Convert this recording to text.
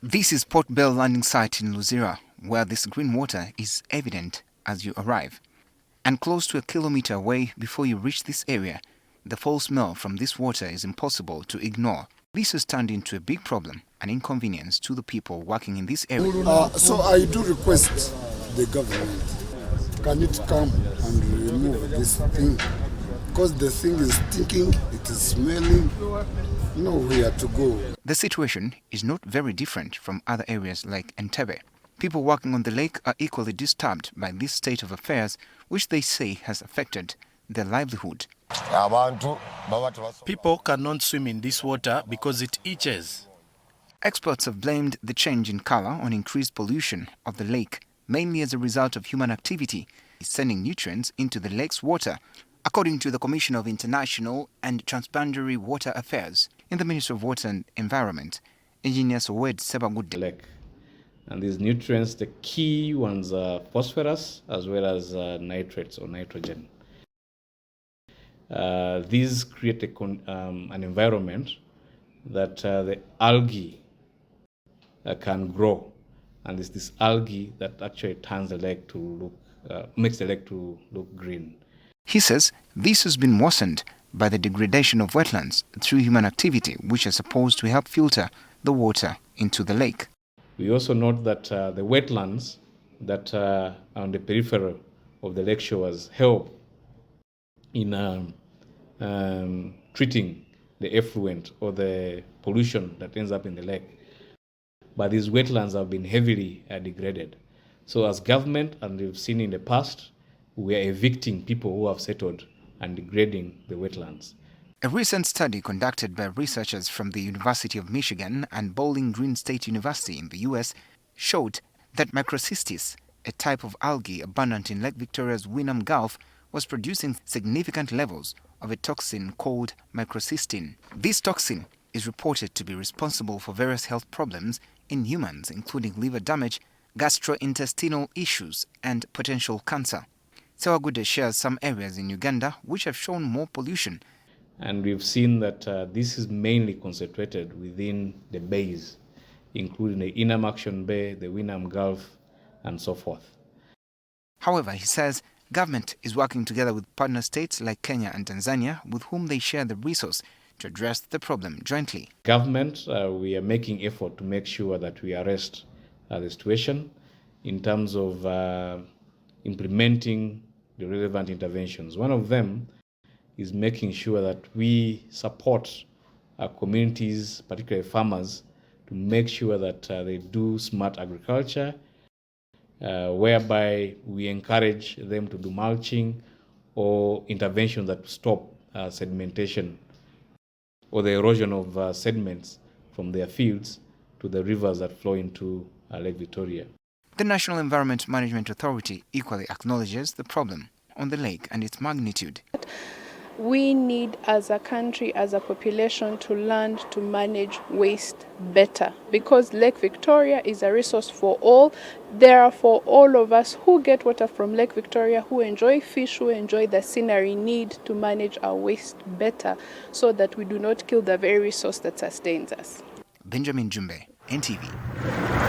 This is Port Bell landing site in Luzira, where this green water is evident as you arrive. And close to a kilometer away before you reach this area, the foul smell from this water is impossible to ignore. This has turned into a big problem and inconvenience to the people working in this area. So I do request the government, can it come and remove this thing? Because the thing is stinking, it is smelling, nowhere to go. The situation is not very different from other areas like Entebbe. People working on the lake are equally disturbed by this state of affairs, which they say has affected their livelihood. People cannot swim in this water because it itches. Experts have blamed the change in color on increased pollution of the lake, mainly as a result of human activity, sending nutrients into the lake's water, according to the Commission of International and Transboundary Water Affairs. In the Ministry of Water and Environment, Engineer Sowed Sebagudde. Lake. And these nutrients, the key ones are phosphorus as well as nitrates or nitrogen. These create an environment that the algae can grow, and it's this algae that actually turns the lake to look, makes the lake to look green. He says this has been worsened by the degradation of wetlands through human activity, which is supposed to help filter the water into the lake. We also note that the wetlands that are on the periphery of the lake shores help in treating the effluent or the pollution that ends up in the lake. But these wetlands have been heavily degraded. So as government, and we've seen in the past, we are evicting people who have settled and degrading the wetlands. A recent study conducted by researchers from the University of Michigan and Bowling Green State University in the US showed that microcystis, a type of algae abundant in Lake Victoria's Wynnum Gulf, was producing significant levels of a toxin called microcystin. This toxin is reported to be responsible for various health problems in humans, including liver damage, gastrointestinal issues, and potential cancer. Sewagude shares some areas in Uganda which have shown more pollution. And we've seen that this is mainly concentrated within the bays, including the Inner Action Bay, the Wynnum Gulf, and so forth. However, he says government is working together with partner states like Kenya and Tanzania, with whom they share the resource to address the problem jointly. Government, we are making effort to make sure that we arrest the situation in terms of implementing the relevant interventions. One of them is making sure that we support our communities, particularly farmers, to make sure that they do smart agriculture, whereby we encourage them to do mulching or interventions that stop sedimentation or the erosion of sediments from their fields to the rivers that flow into Lake Victoria. The National Environment Management Authority equally acknowledges the problem on the lake and its magnitude. We need, as a country, as a population, to learn to manage waste better, because Lake Victoria is a resource for all. Therefore, all of us who get water from Lake Victoria, who enjoy fish, who enjoy the scenery, need to manage our waste better so that we do not kill the very resource that sustains us. Benjamin Jumbe, NTV.